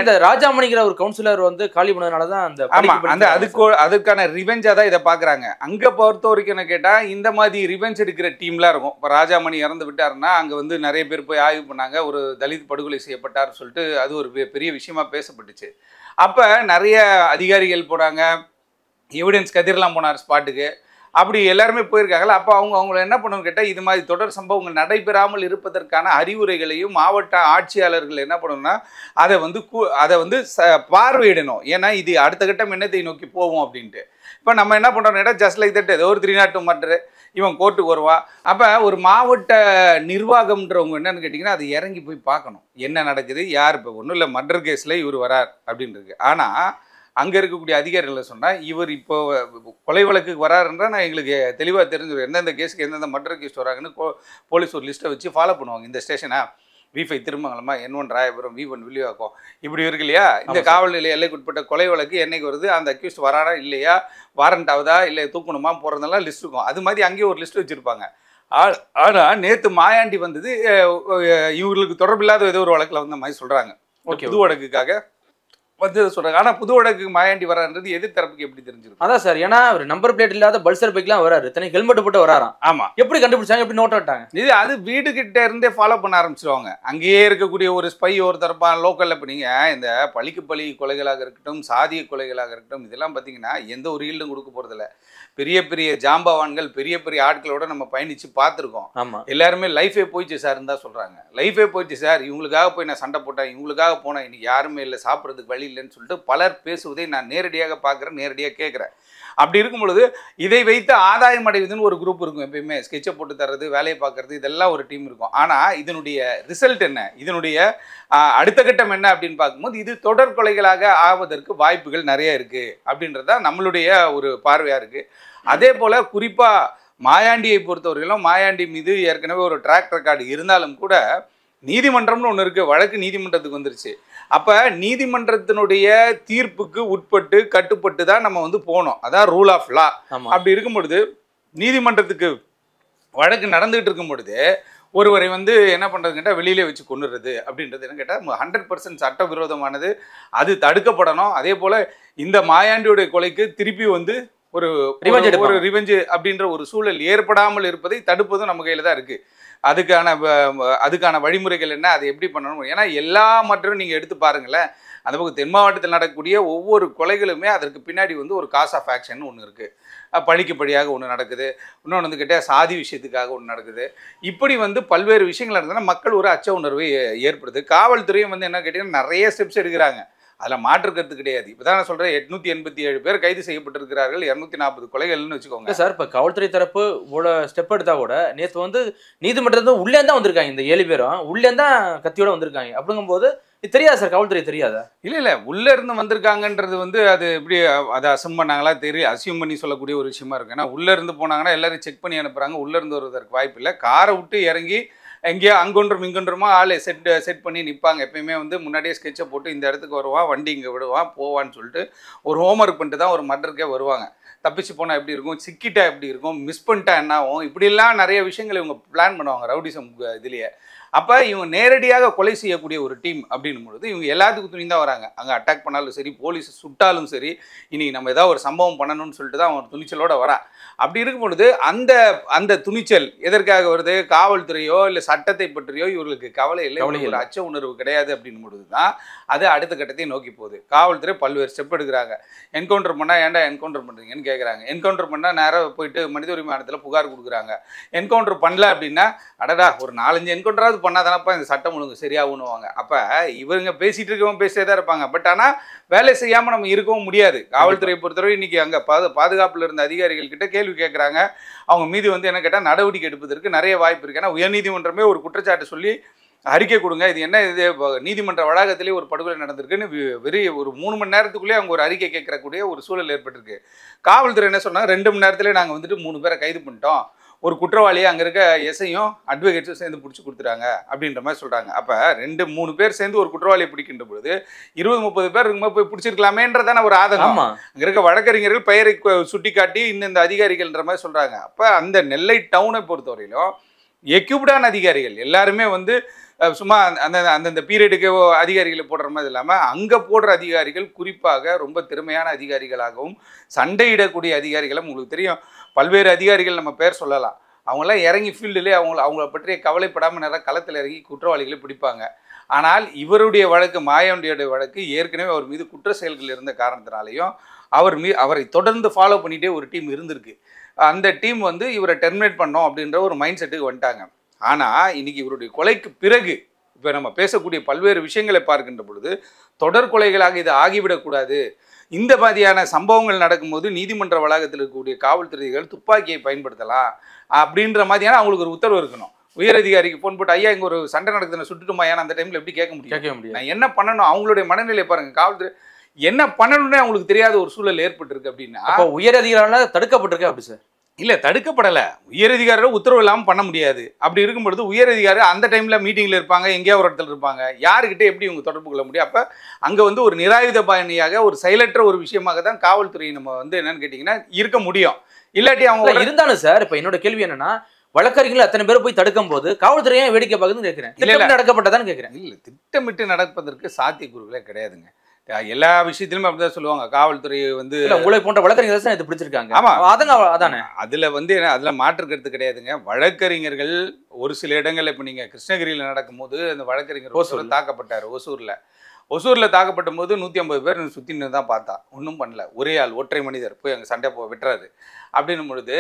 இந்த ராஜாமணிங்கிற ஒரு கவுன்சிலர் வந்து காலி பண்ணதுனால தான் அந்த அதுக்கான ரிவெஞ்சாக தான் இதை பார்க்குறாங்க. அங்கே பொறுத்த வரைக்கும் என்ன கேட்டால் இந்த மாதிரி ரிவெஞ்ச் எடுக்கிற டீம்லாம் இருக்கும். இப்போ ராஜாமணி இறந்து விட்டாருன்னா அங்கே வந்து நிறைய பேர் போய் ஆய்வு பண்ணாங்க, ஒரு தலித் படுகொலை செய்யப்பட்டார்னு சொல்லிட்டு அது ஒரு பெரிய விஷயமா பேசப்பட்டுச்சு. அப்போ நிறைய அதிகாரிகள் போனாங்க, எவிடன்ஸ் கதிரெலாம் போனார் ஸ்பாட்டுக்கு. அப்படி எல்லாருமே போயிருக்காங்களா. அப்போ அவங்கள என்ன பண்ணணும்னு கேட்டால் இது மாதிரி தொடர் சம்பவங்கள் நடைபெறாமல் இருப்பதற்கான அறிவுரைகளையும் மாவட்ட ஆட்சியாளர்கள் என்ன பண்ணணும்னா அதை வந்து பார்வையிடணும். ஏன்னா இது அடுத்த கட்டம் என்னத்தை நோக்கி போவோம் அப்படின்ட்டு. இப்போ நம்ம என்ன பண்ணுறோம்னு கேட்டால் ஜஸ்ட் லைக் தட் ஏதோ ஒரு 302 மர்டர் இவன் கோர்ட்டுக்கு வருவான். அப்போ ஒரு மாவட்ட நிர்வாகம்ன்றவங்க என்னன்னு கேட்டிங்கன்னா அது இறங்கி போய் பார்க்கணும் என்ன நடக்குது, யார் இப்போ ஒன்றும் இல்லை மர்டர் கேஸில் இவர் வரார் அப்படின்றது. ஆனால் அங்கே இருக்கக்கூடிய அதிகாரிகளை சொன்னால் இவர் இப்போ கொலை வழக்குக்கு வராருன்றா நான் எங்களுக்கு தெளிவாக தெரிஞ்சுருவேன் எந்தெந்த கேஸுக்கு எந்தெந்த மர்டர் கேஸ் வராங்கன்னு போலீஸ் ஒரு லிஸ்ட்டை வச்சு ஃபாலோ பண்ணுவாங்க. இந்த ஸ்டேஷனா V5 திருமங்கலமா, N1 Royapuram, V1 Villivakkam இப்படி இருக்கு இல்லையா. இந்த காவல் நிலைய எல்லைக்குட்பட்ட கொலை வழக்கு என்னைக்கு வருது, அந்த அக்யூஸ்ட் வரானா இல்லையா, வாரண்ட் ஆகுதா இல்லை தூக்கணுமா போகிறதெல்லாம் லிஸ்ட் இருக்கும். அது மாதிரி அங்கேயே ஒரு லிஸ்ட் வச்சுருப்பாங்க. ஆனால் நேற்று மாயாண்டி வந்தது இவங்களுக்கு தொடர்பில்லாத ஏதோ ஒரு வழக்கில் வந்த மாதிரி சொல்கிறாங்க. புது வழக்குக்காக வந்து சொல்றாங்க. ஆனா புது வழக்கு மாயாண்டி வரான்றது எதிர்த்தரப்புக்கு எப்படி தெரிஞ்சிருக்கும்? அதான் சார், ஏன்னா ஒரு நம்பர் பிளேட் இல்லாத பல்சர் பைக்லாம் வராரு, தனி ஹெல்மெட் போட்டு வராராம். ஆமா, எப்படி கண்டுபிடிச்சாங்க, எப்படி நோட் ஆட்டாங்க? இது அது வீடு கிட்ட இருந்தே ஃபாலோ பண்ண ஆரம்பிச்சிருவாங்க. அங்கேயே இருக்கக்கூடிய ஒரு ஸ்பை ஒரு தரப்பான் லோக்கல்ல. இப்போ நீங்க இந்த பழிக்கு பழி கொலைகளாக இருக்கட்டும், சாதிய கொலைகளாக இருக்கட்டும், இதெல்லாம் பார்த்தீங்கன்னா எந்த ஒரு ஈல்டும் கொடுக்க போறதில்ல. பெரிய பெரிய ஜாம்பவான்கள் பெரிய பெரிய ஆட்களோட நம்ம பயணிச்சு பார்த்துருக்கோம். ஆமா, எல்லாருமே லைஃபே போயிடுச்சு சார்ன்னு தான் சொல்றாங்க. லைஃபே போயிடுச்சு சார், இவங்களுக்காக போய் நான் சண்டை போட்டேன், இவங்களுக்காக போனேன், இன்னைக்கு யாருமே இல்லை, சாப்பிட்றதுக்கு வழி இல்லைன்னு சொல்லிட்டு பலர் பேசுவதை நான் நேரடியாக பார்க்குறேன், நேரடியாக கேட்குறேன். அப்படி இருக்கும் பொழுது இதை வைத்து ஆதாயம் அடைவதுன்னு ஒரு குரூப் இருக்கும். எப்பயுமே ஸ்கெட்சை போட்டு தர்றது, வேலையை பார்க்கறது, இதெல்லாம் ஒரு டீம் இருக்கும். ஆனால் இதனுடைய ரிசல்ட் என்ன, இதனுடைய அடுத்த கட்டம் என்ன அப்படின்னு பார்க்கும்போது இது தொடர் கொலைகளாக ஆவதற்கு வாய்ப்புகள் நிறைய இருக்குது அப்படின்றது தான் நம்மளுடைய ஒரு பார்வையாக இருக்குது. அதே போல் குறிப்பாக மாயாண்டியை பொறுத்தவரையிலும் மாயாண்டி மீது ஏற்கனவே ஒரு ட்ராக் ரெக்கார்டு இருந்தாலும் கூட நீதிமன்றம்னு ஒன்று இருக்குது. வழக்கு நீதிமன்றத்துக்கு வந்துருச்சு. அப்போ நீதிமன்றத்தினுடைய தீர்ப்புக்கு உட்பட்டு கட்டுப்பட்டு தான் நம்ம வந்து போனோம். அதான் ரூல் ஆஃப் லா. அப்படி இருக்கும் பொழுது நீதிமன்றத்துக்கு வழக்கு நடந்துகிட்டு இருக்கும் பொழுது ஒருவரை வந்து என்ன பண்ணுறதுன்னு கேட்டால் வெளியிலே வச்சு கொண்டுறது அப்படின்றது என்ன கேட்டால் 100% சட்டவிரோதமானது. அது தடுக்கப்படணும். அதே போல் இந்த மாயாண்டியுடைய கொலைக்கு திருப்பி வந்து ஒரு Revenge எடுப்பாங்க. ஒரு ரிவெஞ்ச் அப்படின்ற ஒரு சூழல் ஏற்படாமல் இருப்பதை தடுப்பதும் நம்ம கையில தான் இருக்கு. அதுக்கான வழிமுறைகள் என்ன, அதை எப்படி பண்ணணும்? ஏன்னா எல்லா மற்றும் நீங்க எடுத்து பாருங்களேன், அந்த பக்கம் தென் மாவட்டத்தில் நடக்கக்கூடிய ஒவ்வொரு கொலைகளுமே அதற்கு பின்னாடி வந்து ஒரு காஸ் ஆஃப் ஆக்ஷன் ஒன்று இருக்கு. பழிக்கு பழியாக ஒன்று நடக்குது, இன்னொன்று வந்து கேட்டால் சாதி விஷயத்துக்காக ஒன்று நடக்குது. இப்படி வந்து பல்வேறு விஷயங்கள் நடந்ததுன்னா மக்கள் ஒரு அச்ச உணர்வை ஏற்படுது. காவல்துறையும் வந்து என்ன கேட்டீங்கன்னா நிறைய ஸ்டெப்ஸ் எடுக்கிறாங்க, அதில் மாற்று கருத்து கிடையாது. இப்போ தான் நான் சொல்கிறேன், 887 பேர் கைது செய்யப்பட்டிருக்கிறார்கள், 240 கொலைகள்னு வச்சுக்கோங்க சார். இப்போ காவல்துறை தரப்பு இவ்வளோ ஸ்டெப் எடுத்தா கூட நேற்று வந்து நீதிமன்றத்தில் உள்ளே தான் வந்திருக்காங்க. இந்த 7 பேரும் உள்ளே தான் கத்தியோட வந்திருக்காங்க. அப்படிங்கும்போது இது தெரியாது சார், காவல்துறை தெரியாதா? இல்லை உள்ளே இருந்து வந்திருக்காங்கன்றது வந்து அது எப்படி அதை அசம் பண்ணாங்களா அசியூம் பண்ணி சொல்லக்கூடிய ஒரு விஷயமா இருக்கு. ஏன்னா உள்ளே இருந்து போனாங்கன்னா எல்லாரும் செக் பண்ணி அனுப்புகிறாங்க, உள்ளேருந்து வருவதற்கு வாய்ப்பு இல்லை. காரை விட்டு இறங்கி எங்கேயோ அங்கொன்றும் இங்கொன்றுமா ஆள் செட் பண்ணி நிற்பாங்க. எப்பயுமே வந்து முன்னாடியே ஸ்கெட்சை போட்டு இந்த இடத்துக்கு வருவான், வண்டி இங்கே விடுவான், போவான்னு சொல்லிட்டு ஒரு ஹோம்ஒர்க் பண்ணிட்டு தான் ஒரு மர்டருக்கே வருவாங்க. தப்பிச்சு போனால் எப்படி இருக்கும், சிக்கிட்டா எப்படி இருக்கும், மிஸ் பண்ணிட்டா என்ன ஆகும், இப்படிலாம் நிறைய விஷயங்கள் இவங்க பிளான் பண்ணுவாங்க ரவுடிசம் இதுலேயே. அப்போ இவங்க நேரடியாக கொலை செய்யக்கூடிய ஒரு டீம் அப்படின்னும் பொழுது இவங்க எல்லாத்துக்கும் துணி தான் வராங்க. அங்கே அட்டாக் பண்ணாலும் சரி, போலீஸ் சுட்டாலும் சரி, இன்றைக்கி நம்ம ஏதாவது ஒரு சம்பவம் பண்ணணும்னு சொல்லிட்டு தான் அவன் துணிச்சலோடு வரான். அப்படி இருக்கும் பொழுது அந்த துணிச்சல் எதற்காக வருது? காவல்துறையோ இல்லை சட்டத்தை பற்றியோ இவர்களுக்கு கவலை இல்லை, ஒரு அச்ச உணர்வு கிடையாது. அப்படின்னும் பொழுது தான் அது அடுத்த கட்டத்தை நோக்கி போகுது. காவல்துறை பல்வேறு ஸ்டெப் எடுக்கிறாங்க. என்கவுண்டர் பண்ணால் ஏன்டா என்கவுண்டர் பண்ணுறீங்கன்னு கேட்குறாங்க. என்கவுண்டர் பண்ணால் நேராக போயிட்டு மனித உரிமை ஆணையத்தில் புகார் கொடுக்குறாங்க. என்கவுண்டர் பண்ணல அப்படின்னா அடடா ஒரு 4-5 என்கவுண்டராவது பண்ணாதானப்பா இந்த சட்டம் ஒழுங்கு சரியாகணுவாங்க. அப்போ இவங்க பேசிகிட்டு இருக்கவங்க பேசிட்டே தான் இருப்பாங்க. பட் ஆனால் வேலை செய்யாமல் நம்ம இருக்கவும் முடியாது. காவல்துறையை பொறுத்தவரை இன்றைக்கி அங்கே பாதுகாப்பில் இருந்த அதிகாரிகள் கிட்ட கேள்வி கேட்குறாங்க. அவங்க மீது வந்து என்ன கேட்டால் நடவடிக்கை எடுப்பதற்கு நிறைய வாய்ப்பு இருக்குது. ஏன்னா உயர்நீதிமன்றமே ஒரு குற்றச்சாட்டு சொல்லி அறிக்கை கொடுங்க, இது என்ன இது நீதிமன்ற வளாகத்திலே ஒரு படுகொலை நடந்திருக்குன்னு ஒரு 3 மணி நேரத்துக்குள்ளே அவங்க ஒரு அறிக்கை கேட்கக்கூடிய ஒரு சூழல் ஏற்பட்டிருக்கு. காவல்துறை என்ன சொன்னாங்க, 2 மணி நேரத்திலே நாங்கள் வந்துட்டு 3 பேரை கைது பண்ணிட்டோம், ஒரு குற்றவாளியை அங்கே இருக்க எஸ்ஐயும் அட்வொகேட்ஸும் சேர்ந்து பிடிச்சி கொடுத்துட்டாங்க அப்படின்ற மாதிரி சொல்கிறாங்க. அப்போ 2-3 பேர் சேர்ந்து ஒரு குற்றவாளியை பிடிக்கின்ற பொழுது 20-30 பேர் இருக்கும்போது போய் பிடிச்சிருக்கலாமேன்றதான ஒரு ஆதங்கம். அங்கே இருக்க வழக்கறிஞர்கள் பெயரை சுட்டி காட்டி இந்த அதிகாரிகள்ன்ற மாதிரி சொல்கிறாங்க. அப்போ அந்த நெல்லை டவுனை பொறுத்தவரையிலும் எக்யூப்டான அதிகாரிகள் எல்லாருமே வந்து சும்மா அந்தந்த பீரியடுக்கு அதிகாரிகளை போடுற மாதிரி இல்லாமல் அங்கே போடுற அதிகாரிகள் குறிப்பாக ரொம்ப திறமையான அதிகாரிகளாகவும் சண்டையிடக்கூடிய அதிகாரிகளும் உங்களுக்கு தெரியும். பல்வேறு அதிகாரிகள் நம்ம பேர் சொல்லலாம். அவங்களாம் இறங்கி ஃபீல்டுலேயே அவங்கள பற்றிய கவலைப்படாமல் நிறைய களத்தில் இறங்கி குற்றவாளிகளை பிடிப்பாங்க. ஆனால் இவருடைய வழக்கு, மாயாண்டியோடைய வழக்கு, ஏற்கனவே அவர் மீது குற்ற செயல்கள் இருந்த காரணத்தினாலையும் அவரை தொடர்ந்து ஃபாலோ பண்ணிகிட்டே ஒரு டீம் இருந்திருக்கு. அந்த டீம் வந்து இவரை டெர்மினேட் பண்ணோம் அப்படின்ற ஒரு மைண்ட் செட்டுக்கு வந்துட்டாங்க. ஆனால் இன்றைக்கி இவருடைய கொலைக்கு பிறகு இப்போ நம்ம பேசக்கூடிய பல்வேறு விஷயங்களை பார்க்கின்ற பொழுது தொடர் கொலைகளாக இது ஆகிவிடக்கூடாது. இந்த மாதிரியான சம்பவங்கள் நடக்கும்போது நீதிமன்ற வளாகத்தில் இருக்கக்கூடிய காவல்துறைகள் துப்பாக்கியை பயன்படுத்தலாம் அப்படின்ற மாதிரியான அவங்களுக்கு ஒரு உத்தரவு இருக்கணும். உயரதிகாரிக்கு ஃபோன் போட்டு ஐயா இங்கே ஒரு சண்டை நடக்குதுன்னு சுட்டுட்டுமா, ஏன்னா அந்த டைமில் எப்படி கேட்க முடியும்? நான் என்ன பண்ணணும், அவங்களுடைய மனநிலை பாருங்கள். காவல்துறை என்ன பண்ணணும்னே அவங்களுக்கு தெரியாத ஒரு சூழல் ஏற்பட்டிருக்கு. அப்படின்னா அப்போ உயரதிகாரிகளால் தடுக்கப்பட்டிருக்கு அப்படி சார்? இல்லை, தடுக்கப்படலை. உயரதிகாரிகள் உத்தரவு இல்லாமல் பண்ண முடியாது. அப்படி இருக்கும்பொழுது உயரதிகாரி அந்த டைமில் மீட்டிங்கில் இருப்பாங்க, எங்கேயாவது ஒரு இடத்துல இருப்பாங்க. யாருக்கிட்ட எப்படி இவங்க தொடர்பு கொள்ள முடியும்? அப்போ அங்கே வந்து ஒரு நிராயுத பாணியாக ஒரு செயலற்ற ஒரு விஷயமாக தான் காவல்துறை நம்ம வந்து என்னன்னு கேட்டிங்கன்னா இருக்க முடியும். இல்லாட்டி அவங்க இருந்தாலும் சார், இப்போ என்னோட கேள்வி என்னன்னா, வழக்கறிஞர்கள் அத்தனை பேர் போய் தடுக்கும் போது காவல்துறையை வேடிக்கை பார்க்குதுன்னு கேட்குறேன். திட்டமிட்டு நடக்கப்பட்டதான்னு கேட்குறேன். இல்லை, திட்டமிட்டு நடப்பதற்கு சாத்தியக்கூறுகளே கிடையாதுங்க. எல்லா விஷயத்திலுமே அப்படிதான் சொல்லுவாங்க. காவல்துறை வந்து உங்களை போன்ற வழக்கறிஞர்கள் இது பிடிச்சிருக்காங்க. ஆமா, அதானே அதுல வந்து அதுல மாற்று கருத்து கிடையாதுங்க. வழக்கறிஞர்கள் ஒரு சில இடங்கள்ல இப்போ நீங்க கிருஷ்ணகிரியில் நடக்கும்போது அந்த வழக்கறிஞர் தாக்கப்பட்டார். ஒசூரில் தாக்கப்பட்ட போது 150 பேர் சுற்றின்னு தான் பார்த்தா, ஒன்றும் பண்ணல. ஒரே ஆள், ஒற்றை மனிதர் போய் அங்கே சண்டை விட்டுறாரு. அப்படின்னும் பொழுது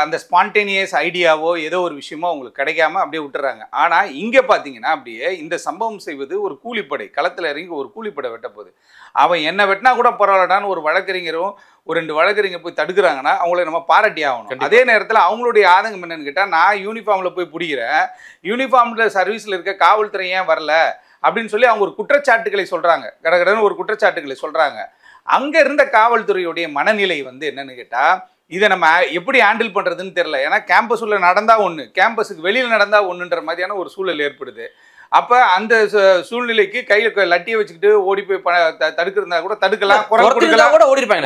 அந்த ஸ்பான்டேனியஸ் ஐடியாவோ ஏதோ ஒரு விஷயமோ அவங்களுக்கு கிடைக்காம அப்படியே விட்டுறாங்க. ஆனால் இங்கே பார்த்தீங்கன்னா அப்படியே இந்த சம்பவம் செய்வது ஒரு கூலிப்படை, களத்தில் இறங்கி ஒரு கூலிப்படை வெட்ட போகுது. அவன் என்ன வெட்டினா கூட பரவாயில்லடான்னு ஒரு வழக்கறிஞரும் ஒரு 2 வழக்கறிஞர் போய் தடுக்கிறாங்கன்னா அவங்கள நம்ம பாராட்டி ஆகணும். அதே நேரத்தில் அவங்களுடைய ஆதங்கம் என்னன்னு கேட்டால், நான் யூனிஃபார்மில் போய் பிடிக்கிறேன், யூனிஃபார்மில் சர்வீஸில் இருக்க காவல்துறை ஏன் வரல அப்படின்னு சொல்லி அவங்க ஒரு குற்றச்சாட்டுகளை சொல்கிறாங்க. கடகடன்னு ஒரு குற்றச்சாட்டுகளை சொல்கிறாங்க. அங்கே இருந்த காவல்துறையுடைய மனநிலை வந்து என்னன்னு கேட்டால், இதை நம்ம எப்படி ஹேண்டில் பண்ணுறதுன்னு தெரில. ஏன்னா கேம்பஸ் உள்ள நடந்தால் ஒன்று, கேம்பஸுக்கு வெளியில் நடந்தால் ஒன்றுன்ற மாதிரியான ஒரு சூழல் ஏற்படுது. அப்போ அந்த சூழ்நிலைக்கு கையில் லட்டியை வச்சுக்கிட்டு ஓடி போய் தடுக்கிறதா கூட தடுக்கலாம்,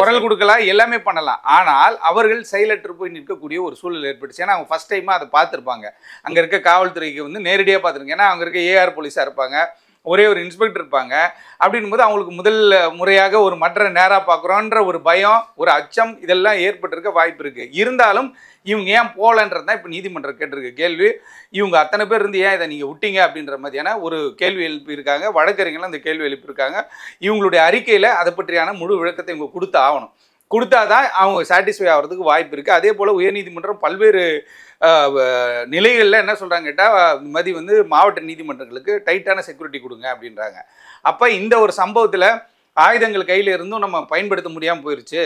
குரல் கொடுக்கலாம், எல்லாமே பண்ணலாம். ஆனால் அவர்கள் செயலற்று போய் நிற்கக்கூடிய ஒரு சூழல் ஏற்பட்டுச்சு. ஏன்னா அவங்க ஃபர்ஸ்ட் டைமாக அதை பார்த்துருப்பாங்க. அங்கே இருக்க காவல்துறைக்கு வந்து நேரடியாக பார்த்துருங்க. ஏன்னா அங்கே இருக்க ஏஆர் போலீஸாக இருப்பாங்க, ஒரே ஒரு இன்ஸ்பெக்டர் இருப்பாங்க. அப்படின்போது அவங்களுக்கு முதல் முறையாக ஒரு மற்ற நேராக பார்க்குறோன்ற ஒரு பயம், ஒரு அச்சம் இதெல்லாம் ஏற்பட்டிருக்க வாய்ப்பு இருக்குது. இருந்தாலும் இவங்க ஏன் போகலன்றது தான் இப்போ நீதிமன்றம் கேட்டிருக்க கேள்வி. இவங்க அத்தனை பேர் இருந்து ஏன் இதை நீங்கள் விட்டீங்க அப்படின்ற மாதிரியான ஒரு கேள்வி எழுப்பியிருக்காங்க. வழக்கறிஞர்களும் அந்த கேள்வி எழுப்பியிருக்காங்க. இவங்களுடைய அறிக்கையில் அதை பற்றியான முழு விளக்கத்தை இவங்க கொடுத்து ஆகணும். கொடுத்தா தான் அவங்க சாட்டிஸ்ஃபை ஆகிறதுக்கு வாய்ப்பு இருக்குது. அதே போல் உயர்நீதிமன்றம் பல்வேறு நிலைகளில் என்ன சொல்கிறாங்க கேட்டால், இந்த மாதிரி வந்து மாவட்ட நீதிமன்றங்களுக்கு டைட்டான செக்யூரிட்டி கொடுங்க அப்படின்றாங்க. அப்போ இந்த ஒரு சம்பவத்தில் ஆயுதங்கள் கையில் இருந்தும் நம்ம பயன்படுத்த முடியாமல் போயிடுச்சு.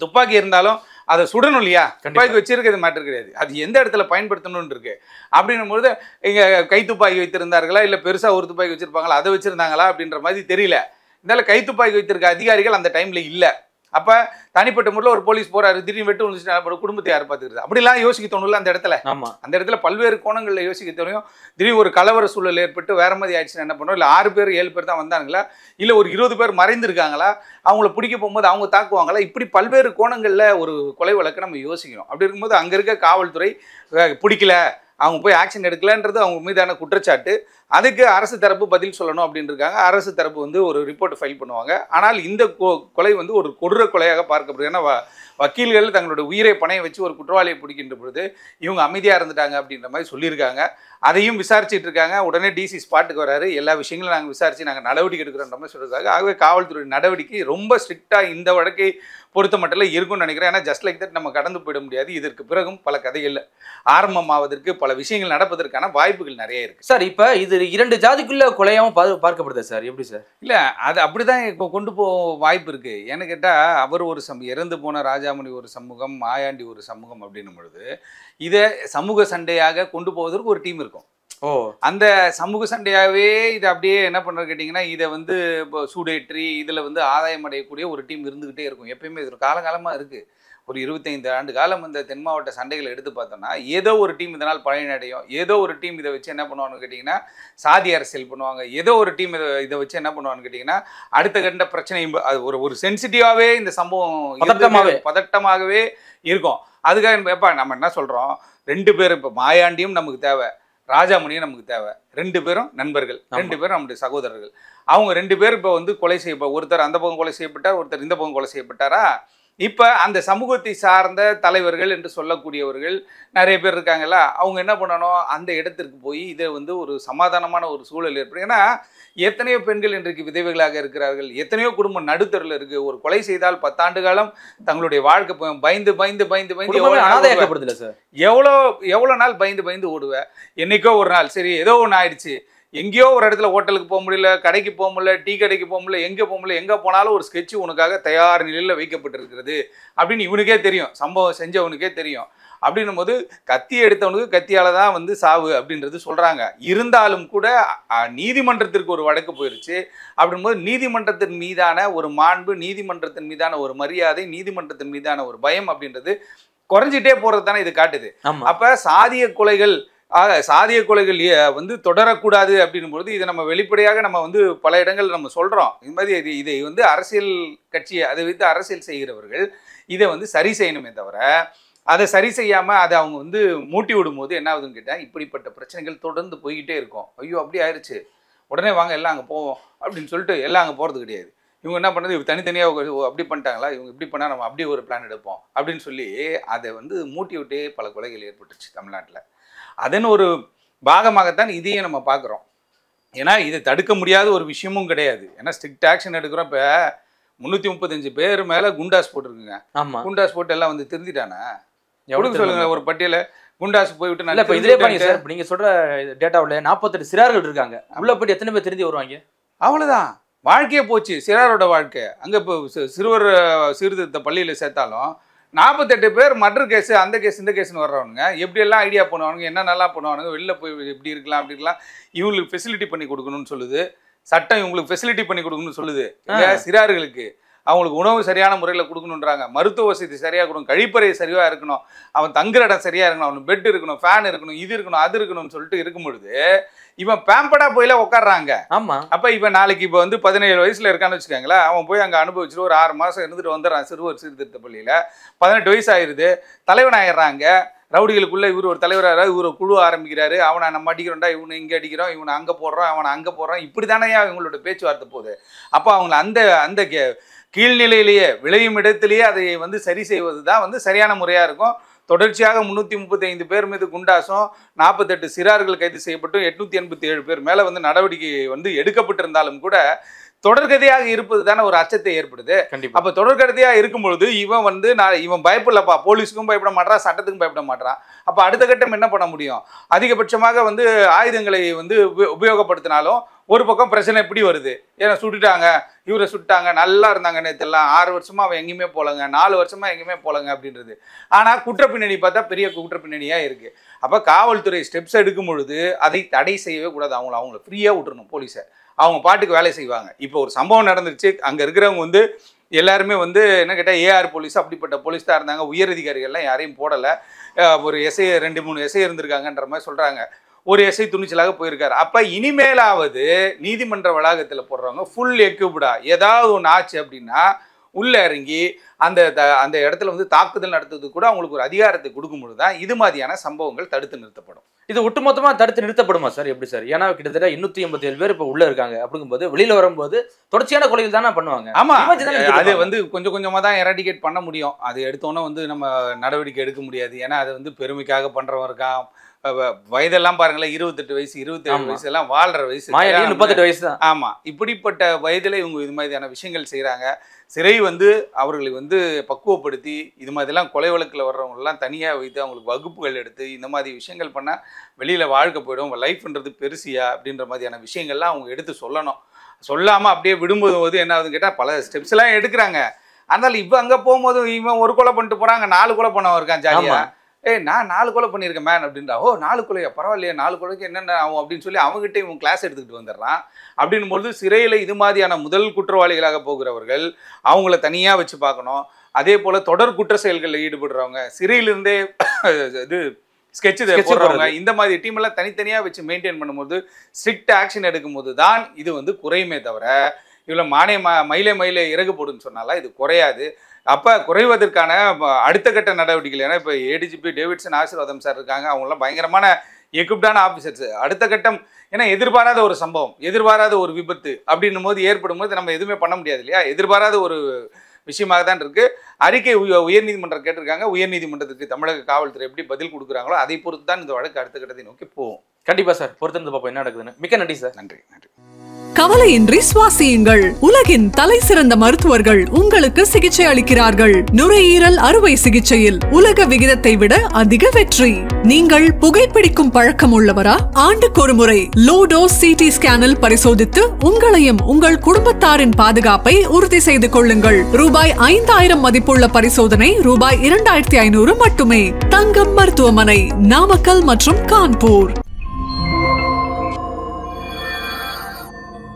துப்பாக்கி இருந்தாலும் அதை சுடணும் இல்லையா? துப்பாக்கி வச்சிருக்கிறது மேட்டர் கிடையாது, அது எந்த இடத்துல பயன்படுத்தணும்னு இருக்கு. அப்படின்னும் பொழுது இங்கே கைத்துப்பாக்கி வைத்திருந்தார்களா இல்லை பெருசாக ஒரு துப்பாக்கி வச்சுருப்பாங்களா, அதை வச்சுருந்தாங்களா அப்படின்ற மாதிரி தெரியல. இருந்தாலும் கைத்துப்பாக்கி வைத்திருக்க அதிகாரிகள் அந்த டைமில் இல்லை. அப்போ தனிப்பட்ட முறையில் ஒரு போலீஸ் போறாரு, திடீர்னு வெட்டு விழுந்துச்சு, குடும்பத்தை யார் பார்த்துக்கிறது? அப்படிலாம் யோசிக்க தோணுல அந்த இடத்துல. அந்த இடத்துல பல்வேறு கோணங்களில் யோசிக்க தோணும். திடீர்னு ஒரு கலவர சூழல் ஏற்பட்டு வேற மாதிரி ஆயிடுச்சுன்னா என்ன பண்ணுவோம்? இல்லை 6 பேர் 7 பேர் தான் வந்தாங்களா, இல்லை ஒரு 20 பேர் மறைந்திருக்காங்களா, அவங்கள பிடிக்க போகும்போது அவங்க தாக்குவாங்களா, இப்படி பல்வேறு கோணங்களில் ஒரு கொலை வழக்கை நம்ம யோசிக்கணும். அப்படி இருக்கும்போது அங்கே இருக்க காவல்துறை பிடிக்கல, அவங்க போய் ஆக்ஷன் எடுக்கலன்றது அவங்க மீதான குற்றச்சாட்டு. அதுக்கு அரசு தரப்பு பதில் சொல்லணும் அப்படின்னு இருக்காங்க. அரசு தரப்பு வந்து ஒரு ரிப்போர்ட் ஃபைல் பண்ணுவாங்க. ஆனால் இந்த கொலை வந்து ஒரு கொடூர கொலையாக பார்க்கப்படுது. ஏன்னா வக்கீல்கள் தங்களுடைய உயிரை பணைய வச்சு ஒரு குற்றவாளியை பிடிக்கின்ற பொழுது இவங்க அமைதியாக இருந்துட்டாங்க அப்படின்ற மாதிரி சொல்லியிருக்காங்க. அதையும் விசாரிச்சுட்டு இருக்காங்க. உடனே டிசி ஸ்பாட்டுக்கு வராரு. எல்லா விஷயங்களும் நாங்கள் விசாரித்து நாங்கள் நடவடிக்கை எடுக்கிறோன்ற மாதிரி சொல்லியிருக்காங்க. ஆகவே காவல்துறை நடவடிக்கை ரொம்ப ஸ்ட்ரிக்டாக இந்த வழக்கை பொறுத்த மட்டும் இருக்கும்னு நினைக்கிறேன். ஏன்னா ஜஸ்ட் லைக் தட் நம்ம கடந்து போயிட முடியாது. இதற்கு பிறகும் பல கதைகள் ஆரம்பமாவதற்கு, பல விஷயங்கள் நடப்பதற்கான வாய்ப்புகள் நிறைய இருக்குது. சார் இப்போ இது 2 ஜாதிக்குள்ள கொலையாகவும் பார்க்கப்படுது சார், எப்படி சார்? இல்லை, அது அப்படி தான் இப்போ கொண்டு போக வாய்ப்பு இருக்குது. ஏன்னு கேட்டால் அவர் ஒரு இறந்து போன ராஜாமணி ஒரு சமூகம், மாயாண்டி ஒரு சமூகம் அப்படின்னும் பொழுது இதை சமூக சண்டையாக கொண்டு போவதற்கு ஒரு டீம் இருக்கும். அந்த சமூக சண்டையாகவே இதை அப்படியே என்ன பண்ணுறது கேட்டிங்கன்னா, இதை வந்து இப்போ சூடேற்றி இதில் வந்து ஆதாயம் அடையக்கூடிய ஒரு டீம் இருந்துக்கிட்டே இருக்கும். எப்பயுமே இது ஒரு காலகாலமாக இருக்குது. ஒரு 25 ஆண்டு காலம் இந்த தென் மாவட்ட சண்டைகளை எடுத்து பார்த்தோம்னா, ஏதோ ஒரு டீம் இதனால் பயனடையும், ஏதோ ஒரு டீம் இதை வச்சு என்ன பண்ணுவான்னு கேட்டிங்கன்னா சாதி அரசியல் பண்ணுவாங்க, ஏதோ ஒரு டீம் இதை வச்சு என்ன பண்ணுவான்னு கேட்டிங்கன்னா அடுத்த கண்ட பிரச்சனையும் அது ஒரு சென்சிட்டிவாகவே இந்த சம்பவம் பதட்டமாகவே இருக்கும். அதுக்காக எப்பா நம்ம என்ன சொல்கிறோம், 2 பேர் இப்போ மாயாண்டியும் நமக்கு தேவை, ராஜாமணியும் நமக்கு தேவை. 2 பேரும் நண்பர்கள், 2 பேரும் நம்முடைய சகோதரர்கள். அவங்க 2 பேர் இப்போ வந்து கொலை ஒருத்தர் அந்த பக்கம் கொலை செய்யப்பட்டார், ஒருத்தர் இந்த பக்கம் கொலை செய்யப்பட்டாரா. இப்போ அந்த சமூகத்தை சார்ந்த தலைவர்கள் என்று சொல்லக்கூடியவர்கள் நிறைய பேர் இருக்காங்கல்ல, அவங்க என்ன பண்ணணும், அந்த இடத்திற்கு போய் இதை வந்து ஒரு சமாதானமான ஒரு சூழல் ஏற்படும். ஏன்னா எத்தனையோ பெண்கள் இன்றைக்கு விதவைகளாக இருக்கிறார்கள், எத்தனையோ குடும்பம் நடுத்தரில் இருக்குது. ஒரு கொலை செய்தால் 10 ஆண்டு காலம் தங்களுடைய வாழ்க்கை பயந்து பயந்து பயந்து பயந்து எவ்வளோ நாள் பயந்து ஓடுவேன். என்னைக்கோ ஒரு நாள் சரி ஏதோ ஒன்று ஆயிடுச்சு, எங்கேயோ ஒரு இடத்துல ஹோட்டலுக்கு போக முடியல, கடைக்கு போக முடியல, டீ கடைக்கு போக முடியல, எங்கே போக முடியல, எங்கே போனாலும் ஒரு ஸ்கெட்சு உனக்காக தயார் நிலையில் வைக்கப்பட்டிருக்கிறது அப்படின்னு இவனுக்கே தெரியும், சம்பவம் செஞ்சவனுக்கே தெரியும். அப்படின்னும் போது கத்தி எடுத்தவனுக்கு கத்தியால் தான் வந்து சாவு அப்படின்றது சொல்கிறாங்க. இருந்தாலும் கூட நீதிமன்றத்திற்கு ஒரு வழக்கு போயிடுச்சு. அப்படின்போது நீதிமன்றத்தின் மீதான ஒரு மாண்பு, நீதிமன்றத்தின் மீதான ஒரு மரியாதை, நீதிமன்றத்தின் மீதான ஒரு பயம் அப்படின்றது குறைஞ்சிட்டே போகிறது தானே இது காட்டுது. அப்போ சாதிய கொலைகள் வந்து தொடரக்கூடாது அப்படின்னும் பொழுது இதை நம்ம வெளிப்படையாக நம்ம வந்து பல இடங்கள் நம்ம சொல்கிறோம். இது மாதிரி இதை வந்து அரசியல் கட்சி அதை வைத்து அரசியல் செய்கிறவர்கள் இதை வந்து சரி செய்யணுமே தவிர, அதை சரி செய்யாமல் அதை அவங்க வந்து மூட்டி விடும்போது என்ன ஆகுதுன்னு கேட்டால் இப்படிப்பட்ட பிரச்சனைகள் தொடர்ந்து போய்கிட்டே இருக்கும். ஐயோ அப்படி ஆயிடுச்சு, உடனே வாங்க எல்லாம் அங்கே போவோம் அப்படின்னு சொல்லிட்டு எல்லாம் அங்கே போகிறது கிடையாது. இவங்க என்ன பண்ணுறது, இவங்க தனித்தனியாக அப்படி பண்ணிட்டாங்களா, இவங்க இப்படி பண்ணால் நம்ம அப்படியே ஒரு பிளான் எடுப்போம் அப்படின்னு சொல்லி அதை வந்து மூட்டி விட்டே பல கொலைகள் ஏற்பட்டுச்சு தமிழ்நாட்டில். அதன் ஒரு பாகமாகத்தான் இதையும் நம்ம பார்க்குறோம். ஏன்னா இதை தடுக்க முடியாத ஒரு விஷயமும் கிடையாது. ஏன்னா ஸ்ட்ரிக்ட் ஆக்ஷன் எடுக்கிறோம். இப்போ 335 பேர் மேலே குண்டாஸ் போட்டிருக்குங்க. குண்டாஸ் போட்டு எல்லாம் வந்து திருந்திட்டானா எவ்வளோ சொல்லுங்க ஒரு பட்டியலை குண்டாஸ் போய்விட்டு நல்ல. இப்போ இதிலே பாருங்க சார், நீங்கள் சொல்கிற டேட்டாவில் 48 சிறார்கள் இருக்காங்க. உள்ள போய்ட்டு எத்தனை பேர் திருந்தி வருவாங்க? அவ்வளோதான், வாழ்க்கையே போச்சு சிறாரோட வாழ்க்கை. அங்கே இப்போ சிறுவர் சீர்திருத்த பள்ளியில் சேர்த்தாலும் 48 பேர் மர்டர் கேஸு, அந்த கேஸ் இந்த கேஸ்ன்னு வர்றவனுங்க எப்படியெல்லாம் ஐடியா பண்ணுவானுங்க, என்ன நல்லா பண்ணுவானுங்க, வெளில போய் இப்படி இருக்கலாம் அப்படி இருக்கலாம், இவங்களுக்கு ஃபெசிலிட்டி பண்ணி கொடுக்கணும்னு சொல்லுது சட்டம், இவங்களுக்கு ஃபெசிலிட்டி பண்ணி கொடுக்கணும்னு சொல்லுது. சிறார்களுக்கு அவங்களுக்கு உணவு சரியான முறையில் கொடுக்கணுன்றாங்க, மருத்துவ வசதி சரியாக கொடுக்கணும், கழிப்பறை சரியாக இருக்கணும், அவன் தங்குற இடம் சரியாக இருக்கணும், அவனுக்கு பெட் இருக்கணும், ஃபேன் இருக்கணும், இது இருக்கணும் அது இருக்கணும்னு சொல்லிட்டு இருக்கும் பொழுது இவன் பேம்படா போயில உட்காடுறாங்க. ஆமா, அப்ப இவன் நாளைக்கு இப்போ வந்து 17 வயசுல இருக்கான்னு வச்சுக்கோங்களேன், அவன் போய் அங்கே அனுபவிச்சுட்டு ஒரு 6 மாதம் இருந்துட்டு வந்துடுறான் சிறுவர் சீர்திருத்த பள்ளியில். 18 வயசு ஆயிடுது, தலைவன் ஆயிடுறாங்க, ரவுடிகளுக்குள்ள இவர் ஒரு தலைவராக இவர் ஒரு குழு ஆரம்பிக்கிறாரு, அவனை நம்ம அடிக்கிறோம்டா, இவனை இங்கே அடிக்கிறோம், இவனை அங்கே போடுறோம், அவனை அங்கே போடுறோம், இப்படி தானே இவங்களோட பேச்சுவார்த்தை போகுது. அப்போ அவங்கள அந்த கீழ்நிலையிலேயே விளையும் இடத்திலேயே அதை வந்து சரி செய்வது தான் வந்து சரியான முறையாக இருக்கும். தொடர்ச்சியாக 335 பேர் மீது குண்டாசம், 48 சிறார்கள் கைது செய்யப்பட்டு 887 பேர் மேலே வந்து நடவடிக்கை வந்து எடுக்கப்பட்டிருந்தாலும் கூட தொடர்கதையாக இருப்பது தானே ஒரு அச்சத்தை ஏற்படுது. அப்போ தொடர்கதையாக இருக்கும் பொழுது இவன் வந்து இவன் பயப்படலப்பா, போலீஸுக்கும் பயப்பட மாட்டான், சட்டத்துக்கும் பயப்பட மாட்டான். அப்போ அடுத்த கட்டம் என்ன பண்ண முடியும்? அதிகபட்சமாக வந்து ஆயுதங்களை வந்து உபயோகப்படுத்தினாலும் ஒரு பக்கம் பிரச்சனை எப்படி வருது? ஏன்னா சுட்டுட்டாங்க, இவரை சுட்டாங்க, நல்லா இருந்தாங்க நேற்றுலாம், 6 வருஷமாக அவன் எங்கேயுமே போலங்க, 4 வருஷமாக எங்கேயுமே போலங்க அப்படின்றது. ஆனால் குற்றப்பின்னணி பார்த்தா பெரிய குற்றப்பின்னணியாக இருக்குது. அப்போ காவல்துறை ஸ்டெப்ஸ் எடுக்கும் பொழுது அதை தடை செய்யவே கூடாது. அவங்கள ஃப்ரீயாக விட்டுறணும் போலீஸை, அவங்க பாட்டுக்கு வேலை செய்வாங்க. இப்போ ஒரு சம்பவம் நடந்துருச்சு, அங்கே இருக்கிறவங்க வந்து எல்லாருமே வந்து என்ன கேட்டால் ஏஆர் போலீஸ் அப்படிப்பட்ட போலீஸ் தான் இருந்தாங்க, உயர் அதிகாரிகள்லாம் யாரையும் போடலை. ஒரு எஸ்ஐ 2-3 எஸ்ஐ இருந்திருக்காங்கன்ற மாதிரி சொல்கிறாங்க. ஒரு எஸ்ஐ துணிச்சலாக போயிருக்காரு. அப்போ இனிமேலாவது நீதிமன்ற வளாகத்தில் போடுறவங்க ஃபுல் எக்யூப்டா ஏதாவது ஒன்று ஆச்சு அப்படின்னா உள்ளே இறங்கி அந்த இடத்துல வந்து தாக்குதல் நடத்துறது கூட அவங்களுக்கு ஒரு அதிகாரத்தை கொடுக்கும்போது தான் இது மாதிரியான சம்பவங்கள் தடுத்து நிறுத்தப்படும். இது ஒட்டுமொத்தமாக தடுத்து நிறுத்தப்படுமா சார்? எப்படி சார்? ஏன்னா கிட்டத்தட்ட 287 பேர் இப்போ உள்ள இருக்காங்க. அப்படிங்கும்போது வெளியில் வரும்போது தொடர்ச்சியான கொலைகள் தானே பண்ணுவாங்க. ஆமாம், அது வந்து கொஞ்சம் கொஞ்சமாக தான் எராடிகேட் பண்ண முடியும். அது எடுத்தோன்னே வந்து நம்ம நடவடிக்கை எடுக்க முடியாது. ஏன்னா அது வந்து பெருமைக்காக பண்ணுறவன் இருக்கான். வயதெல்லாம் பாருங்களேன், 28 வயசு 27 வயசு எல்லாம் வாழ்ற வயசு, 38 வயசு தான். ஆமாம், இப்படிப்பட்ட வயதில் இவங்க இது மாதிரியான விஷயங்கள் செய்கிறாங்க. சிறை வந்து அவர்களை வந்து பக்குவப்படுத்தி இது மாதிரிலாம் கொலை வழக்கில் வர்றவங்களெல்லாம் தனியாக வைத்து அவங்களுக்கு வகுப்புகள் எடுத்து இந்த மாதிரி விஷயங்கள் பண்ணால் வெளியில் வாழ்க்கை போய்டும், லைஃப்ன்றது பெருசியா அப்படின்ற மாதிரியான விஷயங்கள்லாம் அவங்க எடுத்து சொல்லணும். சொல்லாமல் அப்படியே விடும்போது என்ன ஆகுதுன்னு கேட்டால் பல ஸ்டெப்ஸ்லாம் எடுக்கிறாங்க. அதனால் இப்போ அங்கே போகும்போது இவன் ஒரு கொலை பண்ணிட்டு போகிறாங்க, 4 கொலை பண்ணவன் இருக்கான் ஜாலியாக. நான் 4 கொலை பண்ணியிருக்கேன் மேன் அப்படின்றா. 4 கொலையா, பரவாயில்லையா, 4 கொலைக்கு என்னென்ன ஆகும் அப்படின்னு சொல்லி அவங்ககிட்ட இவங்க கிளாஸ் எடுத்துக்கிட்டு வந்துடுறான். அப்படின்னும் பொழுது சிறையில் இது மாதிரியான முதல் குற்றவாளிகளாக போகிறவர்கள் அவங்கள தனியாக வச்சு பார்க்கணும். அதே போல் தொடர் குற்ற செயல்களில் ஈடுபடுறவங்க, சிறையிலிருந்தே இது ஸ்கெட்சு போடுறவங்க, இந்த மாதிரி டீமெல்லாம் தனித்தனியாக வச்சு மெயின்டைன் பண்ணும்போது ஸ்ட்ரிக்ட் ஆக்ஷன் எடுக்கும்போது தான் இது வந்து குறையுமே தவிர இவ்வளோ மயிலே இறகு போடுன்னு சொன்னாலாம் இது குறையாது. அப்போ குறைவதற்கான அடுத்த கட்ட நடவடிக்கைகள், ஏன்னா இப்போ ஏடிஜிபி டேவிட்சன் ஆசீர்வாதம் சார் இருக்காங்க, அவங்களாம் பயங்கரமான எக்யூப்டான ஆஃபீஸர்ஸ். அடுத்த கட்டம் ஏன்னா எதிர்பாராத ஒரு சம்பவம், எதிர்பாராத ஒரு விபத்து அப்படின்னும் போது ஏற்படும் போது நம்ம எதுவுமே பண்ண முடியாது இல்லையா. எதிர்பாராத ஒரு விஷயமாக தான் இருக்குது. அறிக்கை உயர்நீதிமன்றம் கேட்டிருக்காங்க. உயர்நீதிமன்றத்துக்கு தமிழக காவல்துறை எப்படி பதில் கொடுக்குறாங்களோ அதை பொறுத்து தான் இந்த வழக்கு அடுத்த கட்டத்தை நோக்கி போகும். கண்டிப்பாக சார், பொறுத்திருந்து பார்ப்போம் என்ன நடக்குதுன்னு. மிக்க நன்றி சார். நன்றி. கவலையின்றி சுவாசியுங்கள். உலகின் தலை சிறந்த மருத்துவர்கள் உங்களுக்கு சிகிச்சை அளிக்கிறார்கள். நுரையீரல் அறுவை சிகிச்சையில் உலக விகிதத்தை விட அதிக வெற்றி. நீங்கள் புகைப்பிடிக்கும் பழக்கம் உள்ளவரா? ஆண்டுக்கு ஒரு முறை லோ டோஸ் சிடி ஸ்கேனில் பரிசோதித்து உங்களையும் உங்கள் குடும்பத்தாரின் பாதுகாப்பை உறுதி செய்து கொள்ளுங்கள். ரூபாய் 5000 மதிப்புள்ள பரிசோதனை ரூபாய் 2500 மட்டுமே. தங்கம் மருத்துவமனை, நாமக்கல் மற்றும் கான்பூர்.